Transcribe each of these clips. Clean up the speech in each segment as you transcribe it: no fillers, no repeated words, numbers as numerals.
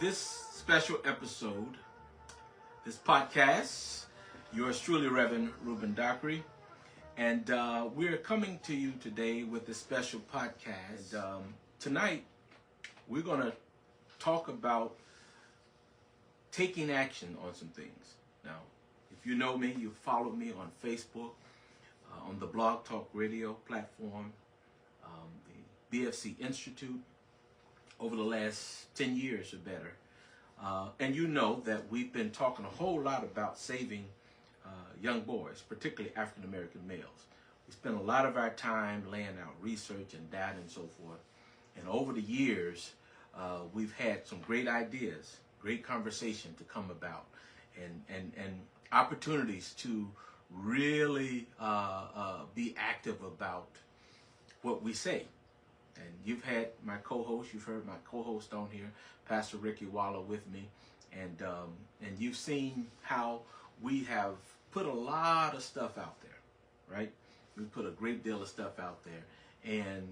this special episode, this podcast. Yours truly, Reverend Reuben Dockery. And we're coming to you today with a special podcast. Tonight, we're going to talk about taking action on some things. Now, if you know me, you follow me on Facebook, on the Blog Talk Radio platform, the BFC Institute, over the last 10 years or better. And you know that we've been talking a whole lot about saving young boys, particularly African American males. We spend a lot of our time laying out research and data and so forth. And over the years, we've had some great ideas, great conversation to come about, and opportunities to really be active about what we say. And you've had my co-host, you've heard my co-host on here, Pastor Ricky Waller, with me, and you've seen how we have put a lot of stuff out there, right? We put a great deal of stuff out there, and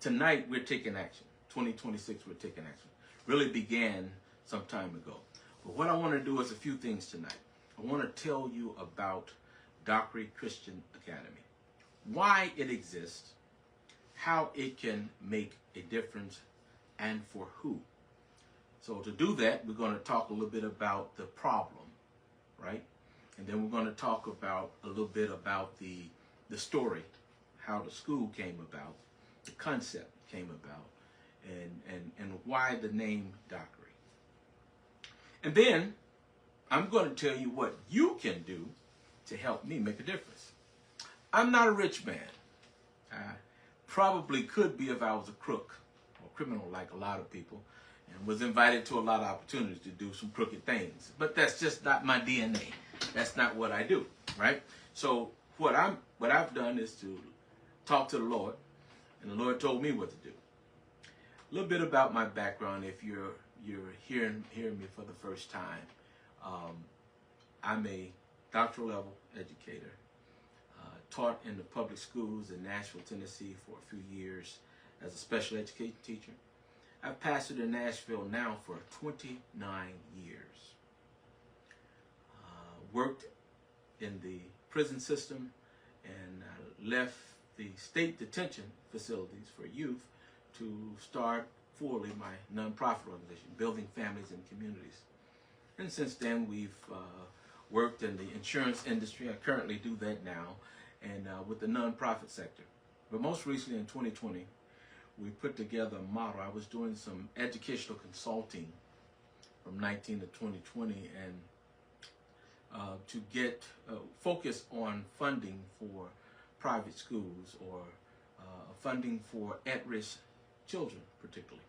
tonight we're taking action. 2026, we're taking action. Really began some time ago. But what I want to do is a few things tonight. I want to tell you about Dockery Christian Academy, why it exists, how it can make a difference, and for who. So to do that, we're going to talk a little bit about the problem, right? And then we're going to talk about a little bit about the story, how the school came about, the concept came about, and why the name Dockery. And then I'm going to tell you what you can do to help me make a difference. I'm not a rich man. I probably could be if I was a crook or criminal like a lot of people, and was invited to a lot of opportunities to do some crooked things. But that's just not my DNA. That's not what I do, right? So what I've done is to talk to the Lord, and the Lord told me what to do. A little bit about my background, if you're hearing me for the first time. I'm a doctoral level educator. Taught in the public schools in Nashville, Tennessee for a few years as a special education teacher. I've pastored in Nashville now for 29 years. Worked in the prison system and left the state detention facilities for youth to start fully my nonprofit organization, Building Families and Communities. And since then, we've worked in the insurance industry. I currently do that now, and with the nonprofit sector. But most recently in 2020, we put together a model. I was doing some educational consulting from 19 to 2020, and to get focus on funding for private schools or funding for at-risk children particularly.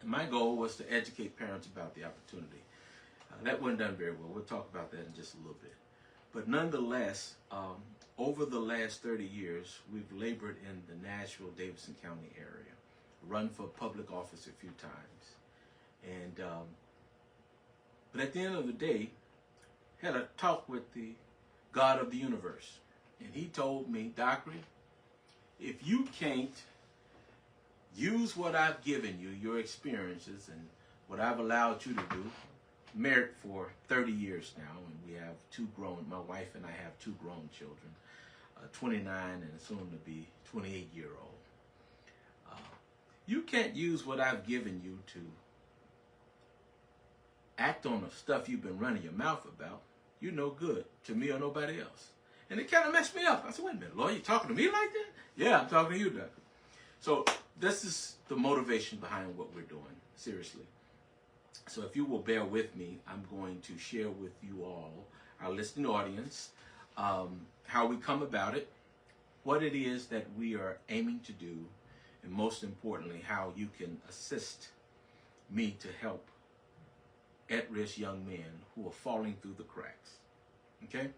And my goal was to educate parents about the opportunity. That wasn't done very well. We'll talk about that in just a little bit. But nonetheless, over the last 30 years, we've labored in the Nashville-Davidson County area, run for public office a few times. And but at the end of the day, had a talk with the God of the universe. And he told me, Dockery, if you can't use what I've given you, your experiences, and what I've allowed you to do, married for 30 years now, and we have my wife and I have two grown children, 29 and soon to be 28-year-old. You can't use what I've given you to act on the stuff you've been running your mouth about. You're no good to me or nobody else. And it kind of messed me up. I said, wait a minute, Lord, you talking to me like that? Yeah, I'm talking to you, Doctor. So this is the motivation behind what we're doing, seriously. So if you will bear with me, I'm going to share with you all, our listening audience, how we come about it, what it is that we are aiming to do, and most importantly, how you can assist me to help at-risk young men who are falling through the cracks. Okay?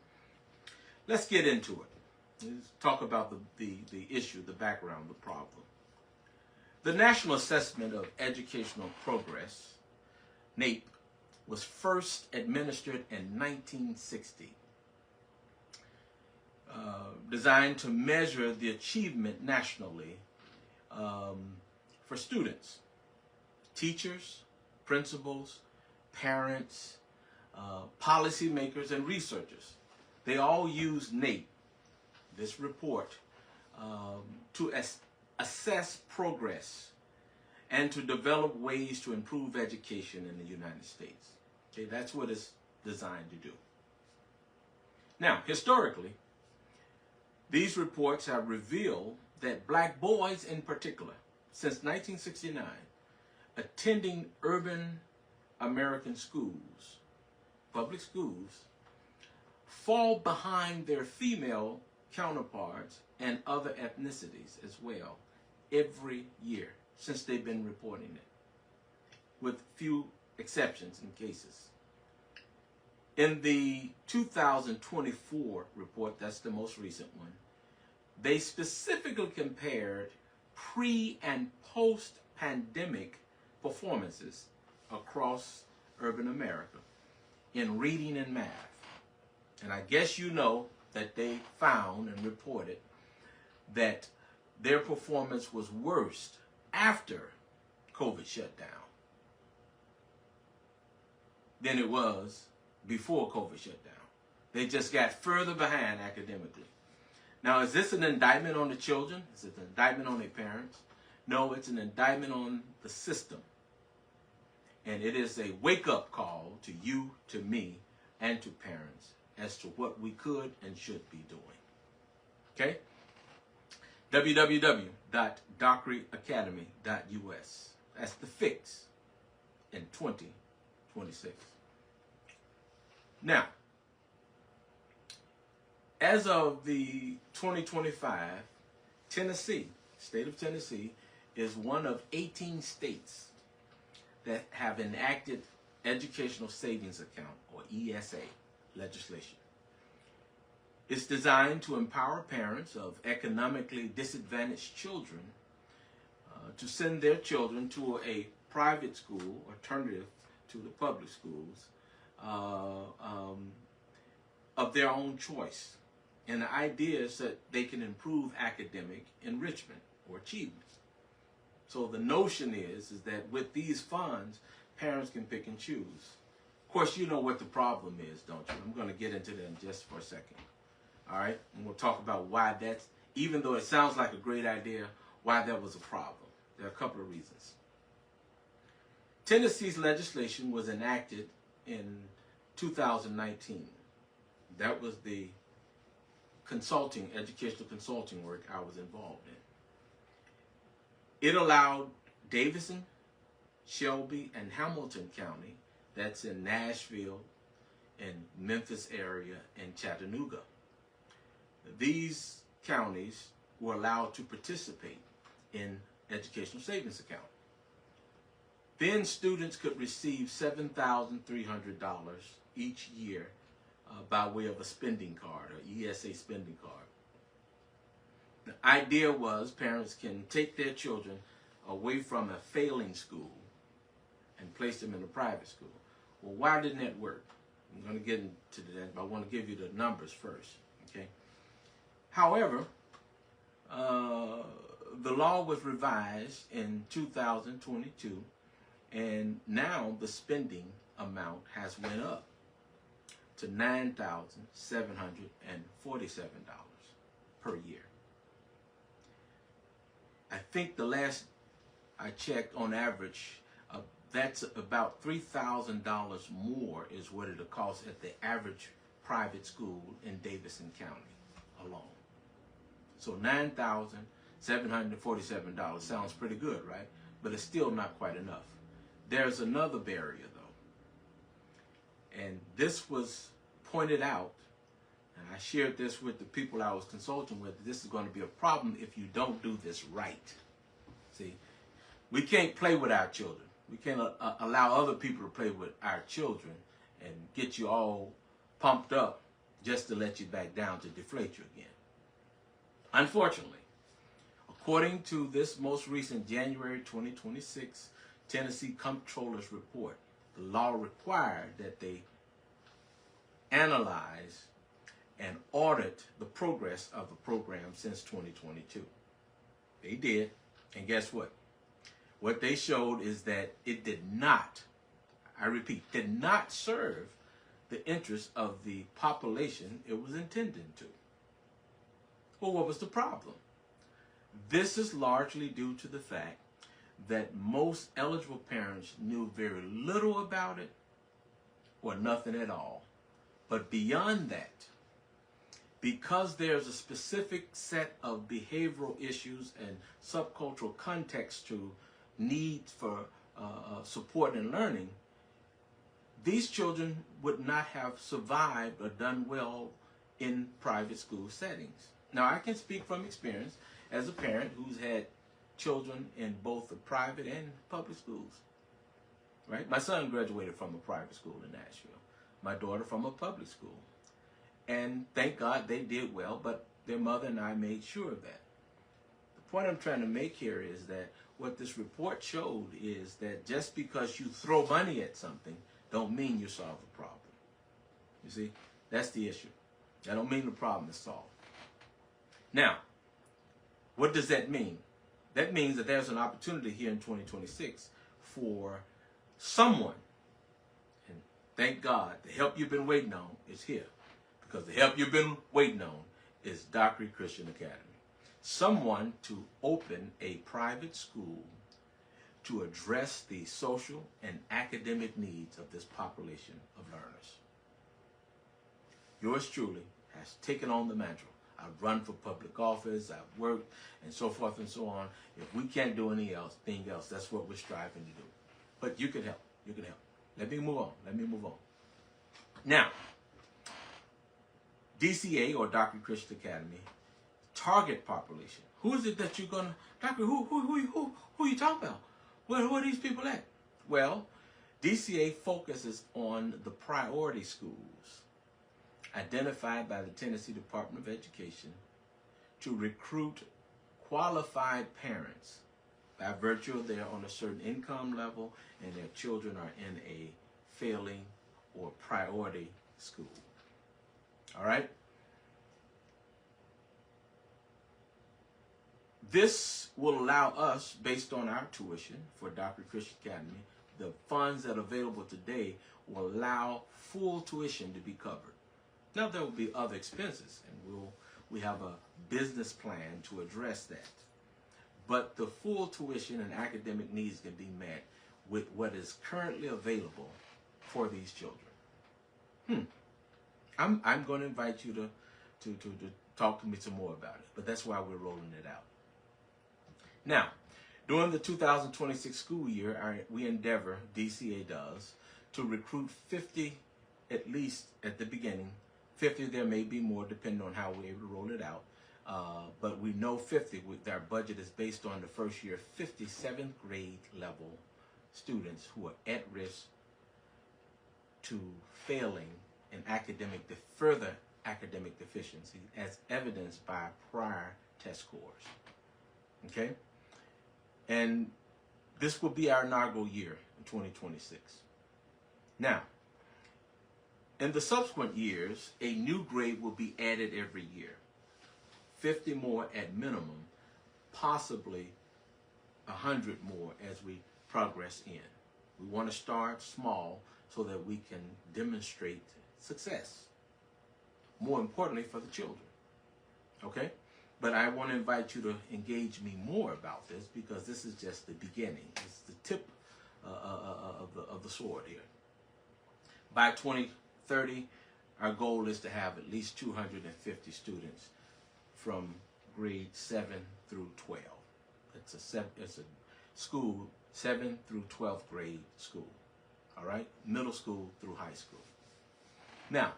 Let's get into it. Let's talk about the issue, the background, the problem. The National Assessment of Educational Progress, NAEP, was first administered in 1960, designed to measure the achievement nationally for students, teachers, principals, parents, policymakers, and researchers. They all use NAEP, this report, to assess progress and to develop ways to improve education in the United States. Okay, that's what it's designed to do. Now, historically, these reports have revealed that black boys in particular, since 1969, attending urban American schools, public schools, fall behind their female counterparts and other ethnicities as well every year since they've been reporting it, with few exceptions and cases. In the 2024 report, that's the most recent one, they specifically compared pre- and post-pandemic performances across urban America in reading and math. And I guess you know that they found and reported that their performance was worst after COVID shut down than it was before COVID shut down. They just got further behind academically. Now, is this an indictment on the children? Is it an indictment on their parents? No, it's an indictment on the system. And it is a wake-up call to you, to me, and to parents as to what we could and should be doing. Okay? www.dockeryacademy.us. That's the fix in 2026. Now, as of the 2025, Tennessee, state of Tennessee, is one of 18 states that have enacted Educational Savings Account, or ESA, legislation. It's designed to empower parents of economically disadvantaged children to send their children to a private school, alternative to the public schools, of their own choice. And the idea is that they can improve academic enrichment or achievement. So the notion is that with these funds, parents can pick and choose. Of course, you know what the problem is, don't you? I'm going to get into that in just for a second. All right? And we'll talk about why that's, even though it sounds like a great idea, why that was a problem. There are a couple of reasons. Tennessee's legislation was enacted in 2019. That was the educational consulting work I was involved in. It allowed Davidson, Shelby, and Hamilton County, that's in Nashville and Memphis area and Chattanooga. These counties were allowed to participate in Educational Savings Account. Then students could receive $7,300 each year by way of a spending card, or ESA spending card. The idea was parents can take their children away from a failing school and place them in a private school. Well, why didn't that work? I'm going to get into that, but I want to give you the numbers first. Okay. However, the law was revised in 2022, and now the spending amount has went up to $9,747 per year. I think the last I checked, on average, that's about $3,000 more is what it'll cost at the average private school in Davidson County alone. So $9,747 sounds pretty good, right? But it's still not quite enough. There's another barrier, though. And this was pointed out, and I shared this with the people I was consulting with. This is going to be a problem if you don't do this right. See, we can't play with our children. We can't allow other people to play with our children and get you all pumped up just to let you back down, to deflate you again. Unfortunately, according to this most recent January 2026 Tennessee Comptroller's report, the law required that they analyze and audit the progress of the program since 2022. They did, and guess what? What they showed is that it did not I repeat, did not serve the interests of the population it was intended to. Well, what was the problem? This is largely due to the fact that most eligible parents knew very little about it or nothing at all. But beyond that, because there's a specific set of behavioral issues and subcultural context to needs for support and learning, these children would not have survived or done well in private school settings. Now, I can speak from experience as a parent who's had children in both the private and public schools. Right? My son graduated from a private school in Nashville. My daughter from a public school. And thank God they did well, but their mother and I made sure of that. The point I'm trying to make here is that what this report showed is that just because you throw money at something don't mean you solve the problem. You see, that's the issue. That don't mean the problem is solved. Now, what does that mean? That means that there's an opportunity here in 2026 for someone, and thank God, the help you've been waiting on is here. Because the help you've been waiting on is Dockery Christian Academy. Someone to open a private school to address the social and academic needs of this population of learners. Yours truly has taken on the mantle. I've run for public office, I've worked, and so forth and so on. If we can't do anything else, that's what we're striving to do. But you can help. You can help. Let me move on. Now, DCA, or Dockery Christian Academy, target population. Who is it that you're going to, Dockery, who are you talking about? Where are these people at? Well, DCA focuses on the priority schools identified by the Tennessee Department of Education to recruit qualified parents by virtue of they're on a certain income level and their children are in a failing or priority school. All right? This will allow us, based on our tuition for Dockery Christian Academy, the funds that are available today will allow full tuition to be covered. Now, there will be other expenses, and we have a business plan to address that. But the full tuition and academic needs can be met with what is currently available for these children. I'm going to invite you to talk to me some more about it, but that's why we're rolling it out. Now, during the 2026 school year, we endeavor, DCA does, to recruit 50, at least at the beginning. 50, there may be more depending on how we're able to roll it out. But we know 50, our budget is based on the first year, 50 7th grade level students who are at risk to failing in further academic deficiency as evidenced by prior test scores. Okay? And this will be our inaugural year in 2026. Now, in the subsequent years, a new grade will be added every year. 50 more at minimum, possibly 100 more as we progress in. We want to start small so that we can demonstrate success. More importantly, for the children. Okay? But I want to invite you to engage me more about this because this is just the beginning. It's the tip of the sword here. By 2030, our goal is to have at least 250 students from grade 7 through 12. It's a school, 7th through 12th grade school. All right? Middle school through high school. Now,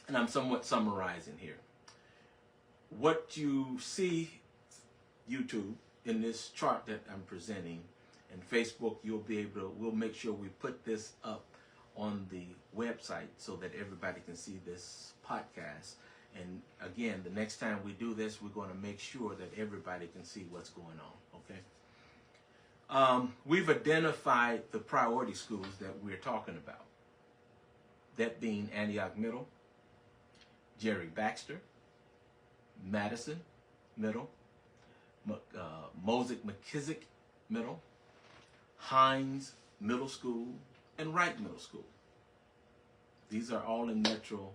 and I'm somewhat summarizing here. What you see, YouTube, in this chart that I'm presenting, and Facebook, we'll make sure we put this up on the website so that everybody can see this podcast. And again, the next time we do this, we're going to make sure that everybody can see what's going on, okay? We've identified the priority schools that we're talking about. That being Antioch Middle, Jerry Baxter, Madison Middle, Mosaic McKissick Middle, Hines Middle School, and Wright Middle School. These are all in Metro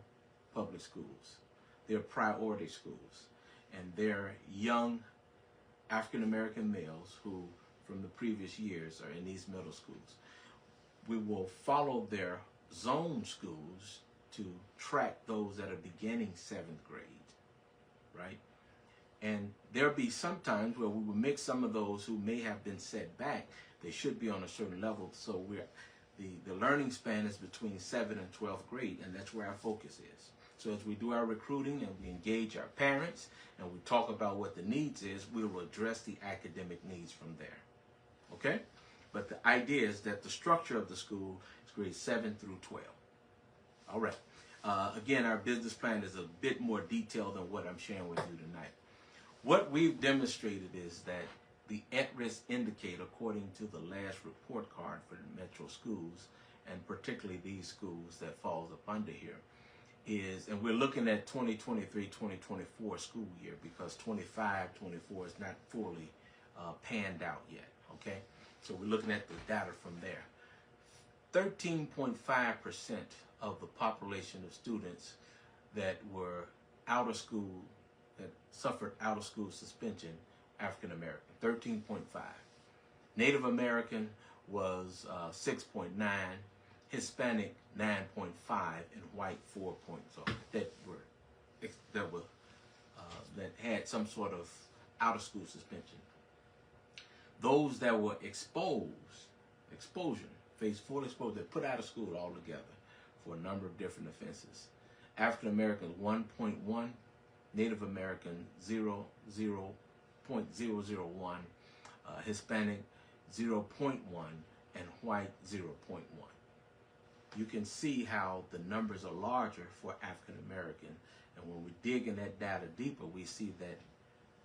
public schools. They're priority schools, and they're young African-American males who, from the previous years, are in these middle schools. We will follow their zone schools to track those that are beginning 7th grade, right? And there'll be some times where we will mix some of those who may have been set back. They should be on a certain level, so the learning span is between 7th and 12th grade, and that's where our focus is. So as we do our recruiting and we engage our parents and we talk about what the needs is, we will address the academic needs from there. Okay? But the idea is that the structure of the school is grades 7 through 12. All right. Again, our business plan is a bit more detailed than what I'm sharing with you tonight. What we've demonstrated is that the at-risk indicator, according to the last report card for the Metro schools, and particularly these schools that falls up under here, is, and we're looking at 2023-2024 school year because 25-24 is not fully panned out yet, okay? So we're looking at the data from there. 13.5% of the population of students that were out of school, that suffered out of school suspension, African American, 13.5. Native American was 6.9, Hispanic 9.5, and white 4 points. So that had some sort of out of school suspension. Those that were exposure, faced full exposure, that put out of school altogether for a number of different offenses. African Americans 1.1, Native American 0.001, Hispanic 0.1, and white 0.1. You can see how the numbers are larger for African American, and when we dig in that data deeper, we see that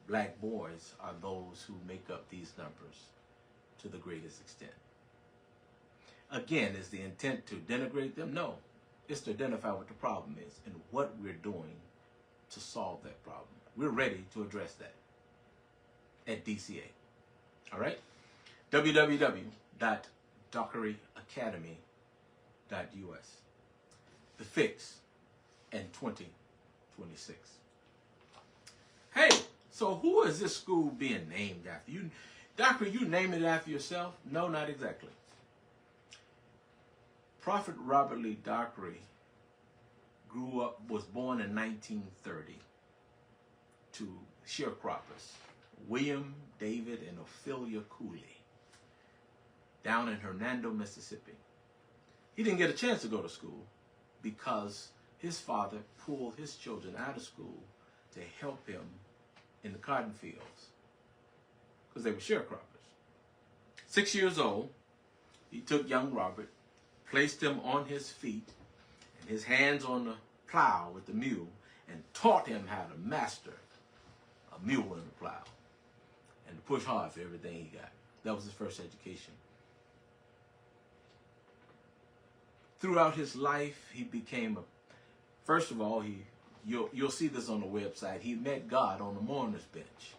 black boys are those who make up these numbers to the greatest extent. Again, is the intent to denigrate them? No. It's to identify what the problem is and what we're doing to solve that problem. We're ready to address that at DCA. All right? www.dockeryacademy.us. The fix in 2026. Hey, so who is this school being named after? Dockery, you name it after yourself? No, not exactly. Prophet Robert Lee Dockery was born in 1930 to sharecroppers, William, David, and Ophelia Cooley, down in Hernando, Mississippi. He didn't get a chance to go to school because his father pulled his children out of school to help him in the cotton fields because they were sharecroppers. 6 years old, he took young Robert, placed him on his feet and his hands on the plow with the mule, and taught him how to master a mule and a plow and to push hard for everything he got. That was his first education. Throughout his life, he became first of all, you'll see this on the website, he met God on the mourner's bench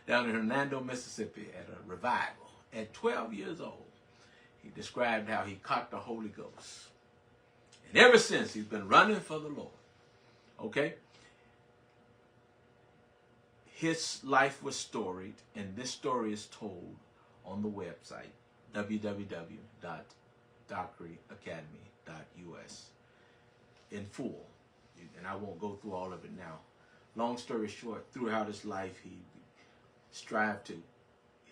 down in Hernando, Mississippi at a revival. At 12 years old, he described how he caught the Holy Ghost. And ever since, he's been running for the Lord. Okay? His life was storied, and this story is told on the website, www.dockeryacademy.us, in full. And I won't go through all of it now. Long story short, throughout his life, he strived to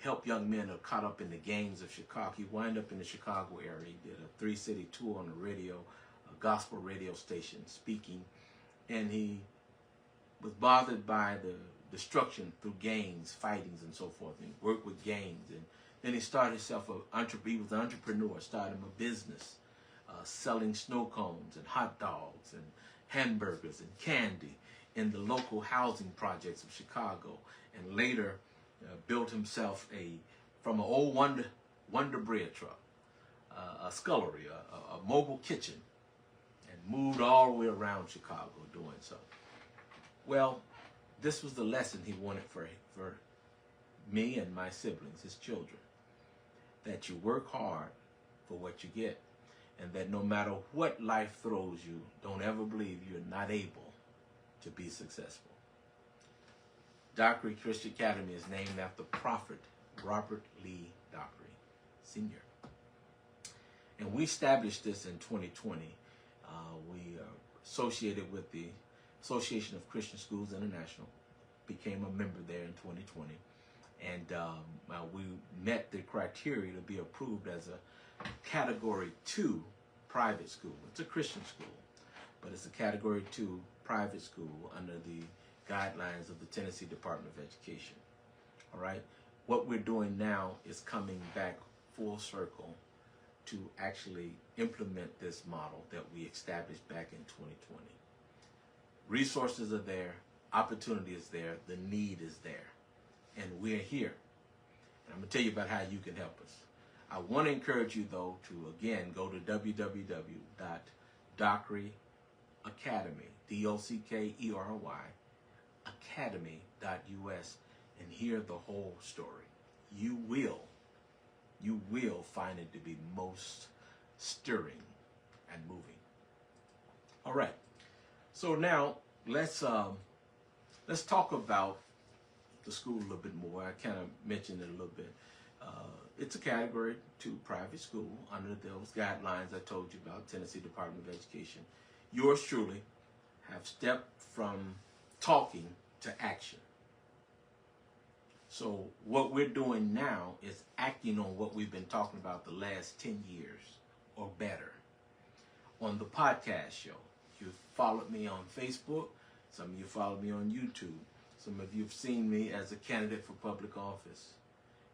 help young men who are caught up in the gangs of Chicago. He wound up in the Chicago area. He did a 3-city tour on the radio, a gospel radio station, speaking. And he was bothered by the destruction through gangs, fightings, and so forth. And he worked with gangs. And then he started himself, he was an entrepreneur, started a business, selling snow cones and hot dogs and hamburgers and candy in the local housing projects of Chicago. And later built himself from an old Wonder Bread truck, a scullery, a mobile kitchen, and moved all the way around Chicago doing so. Well, this was the lesson he wanted for me and my siblings, his children, that you work hard for what you get. And that no matter what life throws you, don't ever believe you're not able to be successful. Dockery Christian Academy is named after Prophet Robert Lee Dockery, Sr. And we established this in 2020. We associated with the Association of Christian Schools International, became a member there in 2020. And we met the criteria to be approved as a Category 2 private school. It's a Christian school, but it's a Category 2 private school under the guidelines of the Tennessee Department of Education. All right? What we're doing now is coming back full circle to actually implement this model that we established back in 2020. Resources are there, opportunity is there, the need is there, and we're here. And I'm going to tell you about how you can help us. I want to encourage you, though, to, again, go to www.dockeryacademy, D-O-C-K-E-R-Y, academy.us, and hear the whole story. You will find it to be most stirring and moving. All right. So now let's talk about the school a little bit more. I kind of mentioned it a little bit. It's a Category 2 private school under those guidelines I told you about, Tennessee Department of Education. Yours truly have stepped from talking to action. So what we're doing now is acting on what we've been talking about the last 10 years or better on the podcast show. You've followed me on Facebook. Some of you followed me on YouTube. Some of you have seen me as a candidate for public office.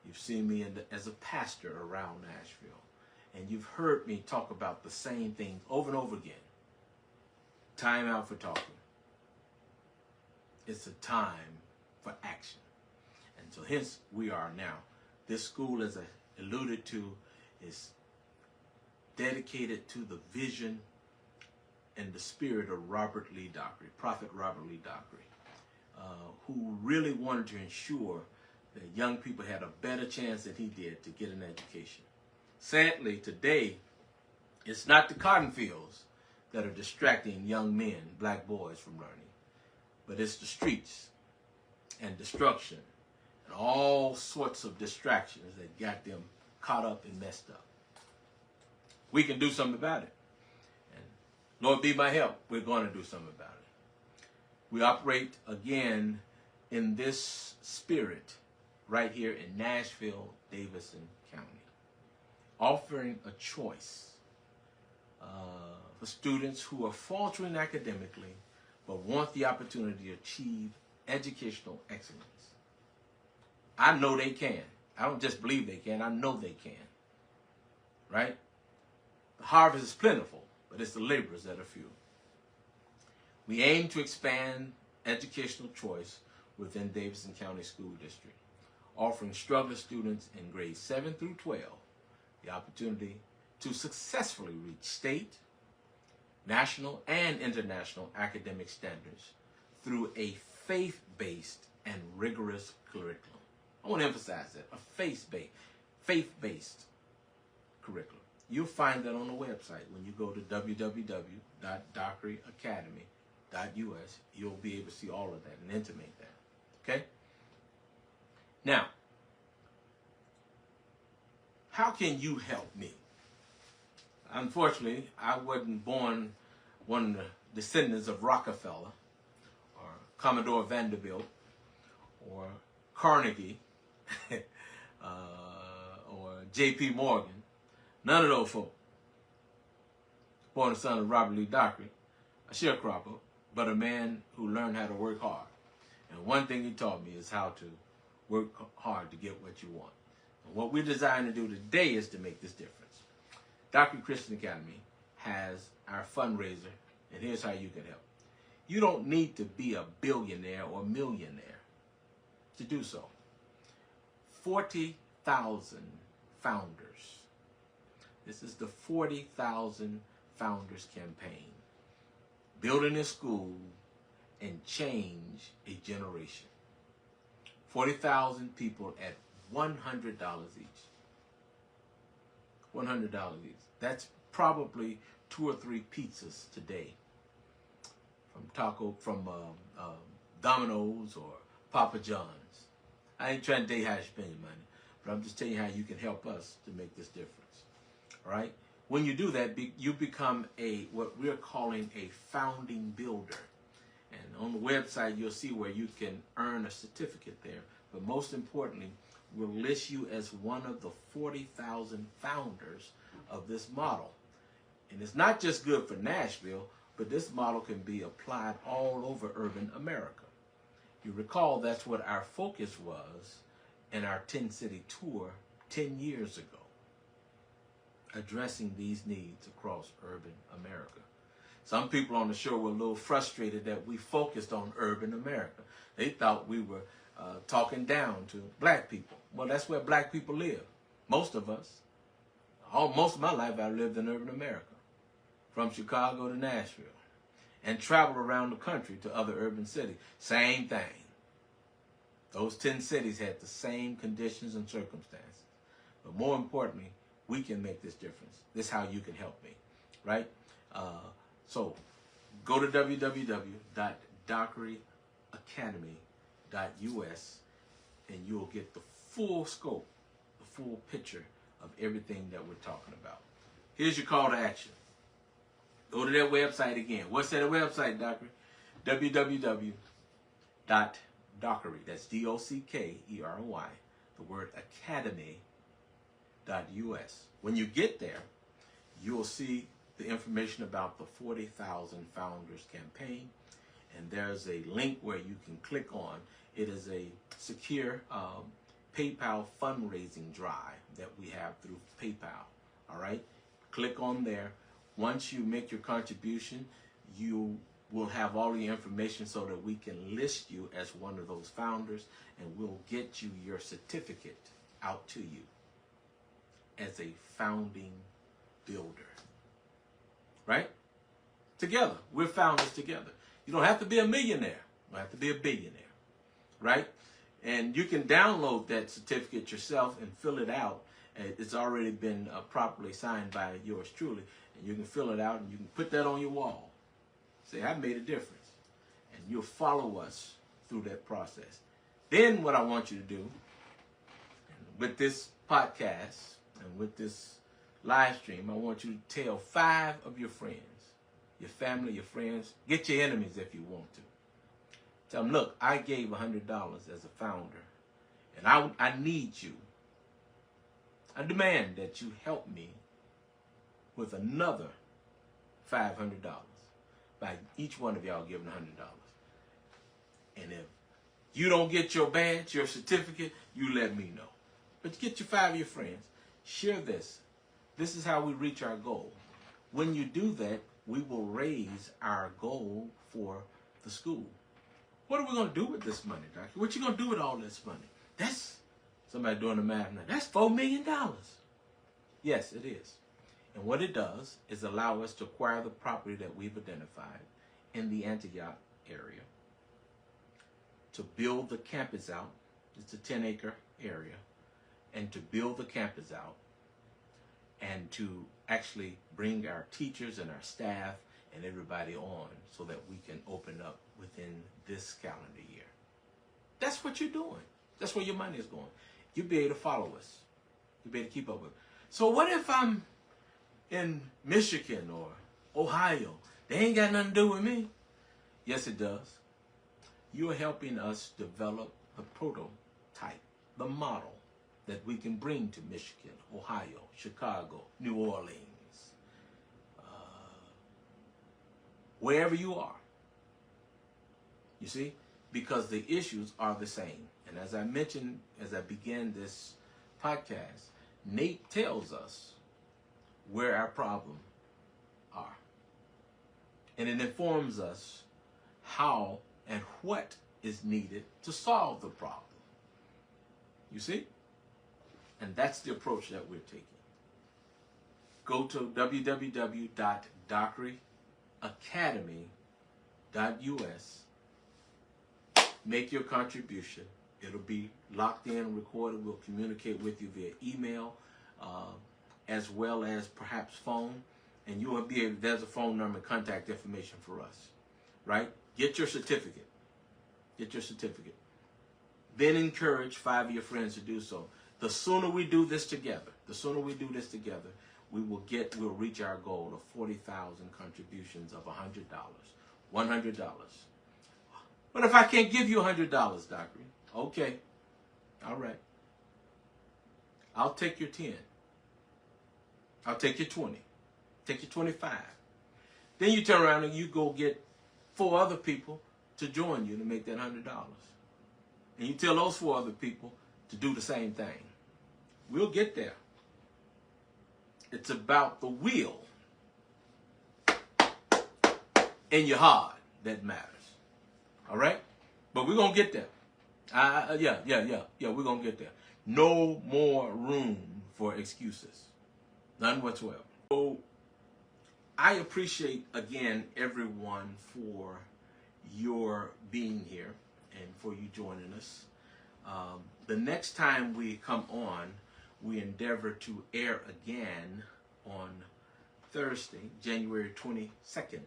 You've seen me as a pastor around Nashville. And you've heard me talk about the same things over and over again. Time out for talking. It's a time for action. And so hence we are now. This school, as I alluded to, is dedicated to the vision and the spirit of Robert Lee Dockery, Prophet Robert Lee Dockery, who really wanted to ensure that young people had a better chance than he did to get an education. Sadly, today, it's not the cotton fields that are distracting young men, black boys, from learning, but it's the streets and destruction and all sorts of distractions that got them caught up and messed up. We can do something about it. And Lord be my help, we're going to do something about it. We operate again in this spirit right here in Nashville, Davidson County, offering a choice for students who are faltering academically but want the opportunity to achieve educational excellence. I know they can. I don't just believe they can. I know they can. Right? The harvest is plentiful, but it's the laborers that are few. We aim to expand educational choice within Davidson County School District, offering struggling students in grades 7 through 12 the opportunity to successfully reach state, national, and international academic standards through a faith-based and rigorous curriculum. I want to emphasize that, a faith-based curriculum. You'll find that on the website. When you go to www.dockeryacademy.us, you'll be able to see all of that and intimate that. Okay? Now, how can you help me? Unfortunately, I wasn't born one of the descendants of Rockefeller or Commodore Vanderbilt or Carnegie or J.P. Morgan. None of those folk. Born the son of Robert Lee Dockery, a sharecropper, but a man who learned how to work hard. And one thing he taught me is how to work hard to get what you want. And what we're designed to do today is to make this difference. Dockery Christian Academy has our fundraiser, and here's how you can help. You don't need to be a billionaire or millionaire to do so. 40,000 founders. This is the 40,000 Founders Campaign. Building a school and change a generation. 40,000 people at $100 each. $100 each. That's probably 2 or 3 pizzas today from Domino's or Papa John's. I ain't trying to tell you how you spend your money, but I'm just telling you how you can help us to make this difference. All right? When you do that, you become what we're calling a founding builder. And on the website, you'll see where you can earn a certificate there. But most importantly, we'll list you as one of the 40,000 founders of this model. And it's not just good for Nashville, but this model can be applied all over urban America. You recall that's what our focus was in our 10-city tour 10 years ago, addressing these needs across urban America. Some people on the show were a little frustrated that we focused on urban America. They thought we were talking down to black people. Well, that's where black people live. Most of us. Most of my life I lived in urban America, from Chicago to Nashville, and traveled around the country to other urban cities. Same thing. Those 10 cities had the same conditions and circumstances. But more importantly, we can make this difference. This is how you can help me, right? So go to www.dockeryacademy.us and you'll get the full scope, the full picture of everything that we're talking about. Here's your call to action. Go to that website again. What's that website, Dockery? www.dockery, that's D-O-C-K-E-R-Y, the word academy.us. When you get there, you'll see the information about the 40,000 Founders campaign, and there's a link where you can click on. It is a secure PayPal fundraising drive that we have through PayPal. All right? Click on there. Once you make your contribution, you will have all the information so that we can list you as one of those founders, and we'll get you your certificate out to you as a founding builder. Right? Together. We're founders together. You don't have to be a millionaire. You don't have to be a billionaire. Right? And you can download that certificate yourself and fill it out. It's already been properly signed by yours truly. And you can fill it out and you can put that on your wall. Say, I made a difference. And you'll follow us through that process. Then what I want you to do, with this podcast and with this live stream, I want you to tell 5 of your friends, your family, your friends, get your enemies if you want to. Tell them, look, I gave $100 as a founder, and I need you. I demand that you help me with another $500 by each one of y'all giving $100. And if you don't get your badge, your certificate, you let me know. But get your 5 of your friends. Share this. This is how we reach our goal. When you do that, we will raise our goal for the school. What are we going to do with this money, Doctor? What you going to do with all this money? That's, somebody doing the math now, that's $4 million. Yes, it is. And what it does is allow us to acquire the property that we've identified in the Antioch area, to build the campus out. It's a 10-acre area. And to build the campus out, and to actually bring our teachers and our staff and everybody on so that we can open up within this calendar year. That's what you're doing. That's where your money is going. You'll be able to follow us. You'll be able to keep up with it. So what if I'm in Michigan or Ohio? They ain't got nothing to do with me. Yes, it does. You're helping us develop the prototype, the model that we can bring to Michigan, Ohio, Chicago, New Orleans, wherever you are. You see? Because the issues are the same. And as I mentioned, as I began this podcast, Nate tells us where our problems are. And it informs us how and what is needed to solve the problem. You see? And that's the approach that we're taking. Go to www.dockeryacademy.us. Make your contribution. It'll be locked in, recorded. We'll communicate with you via email. as well as perhaps phone, and you will be able, there's a phone number and contact information for us, right? Get your certificate. Get your certificate. Then encourage 5 of your friends to do so. The sooner we do this together, we'll reach our goal of 40,000 contributions of $100. $100. What if I can't give you $100, Doctor? Okay. All right. I'll take your 10. I'll take your 20. Take your 25. Then you turn around and you go get 4 other people to join you to make that $100. And you tell those 4 other people to do the same thing. We'll get there. It's about the will in your heart that matters. All right? But we're going to get there. Yeah, we're going to get there. No more room for excuses. None whatsoever. So I appreciate, again, everyone for your being here and for you joining us. The next time we come on, we endeavor to air again on Thursday, January 22nd.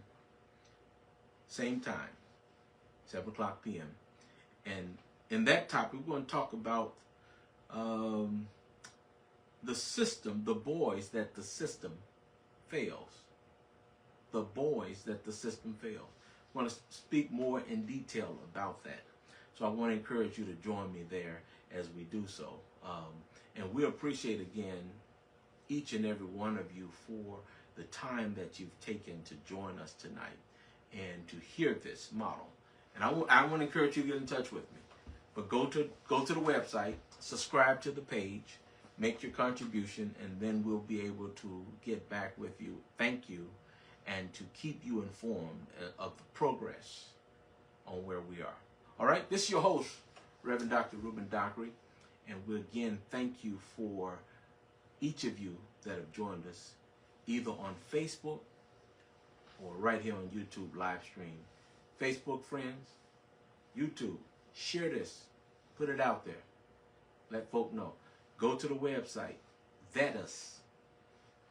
Same time, 7 o'clock p.m. And in that topic, we're going to talk about the system, the boys that the system fails. The boys that the system fails. I want to speak more in detail about that. So I want to encourage you to join me there as we do so. And we appreciate, again, each and every one of you for the time that you've taken to join us tonight and to hear this model. And I want to encourage you to get in touch with me. But go to the website, subscribe to the page, make your contribution, and then we'll be able to get back with you. Thank you, and to keep you informed of the progress on where we are. All right, this is your host, Reverend Dr. Ruben Dockery, and we again thank you for each of you that have joined us, either on Facebook or right here on YouTube live stream. Facebook friends, YouTube, share this, put it out there, let folk know. Go to the website, vet us,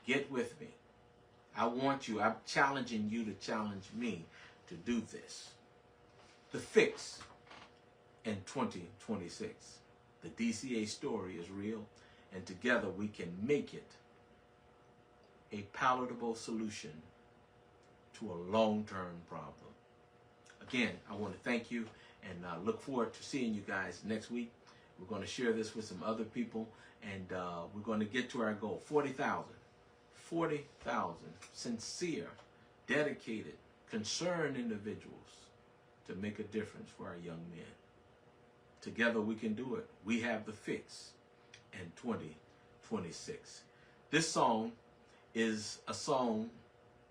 get with me. I'm challenging you to challenge me to do this. The fix in 2026. The DCA story is real, and together we can make it a palatable solution to a long-term problem. Again, I want to thank you, and look forward to seeing you guys next week. We're going to share this with some other people, and we're going to get to our goal, 40,000. 40,000 sincere, dedicated, concerned individuals to make a difference for our young men. Together we can do it. We have the fix in 2026. This song is a song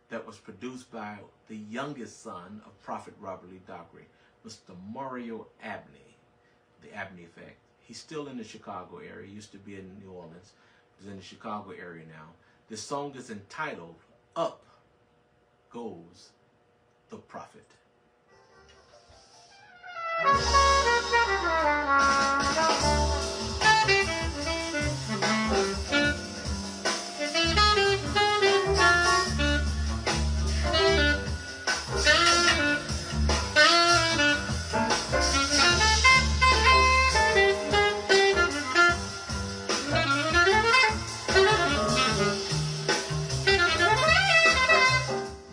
that was produced by the youngest son of Prophet Robert Lee Dockery, Mr. Mario Abney, the Abney Effect. He's still in the Chicago area. He used to be in New Orleans. He's in the Chicago area now. This song is entitled, Up Goes the Prophet.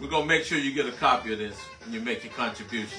We're going to make sure you get a copy of this when you make your contribution.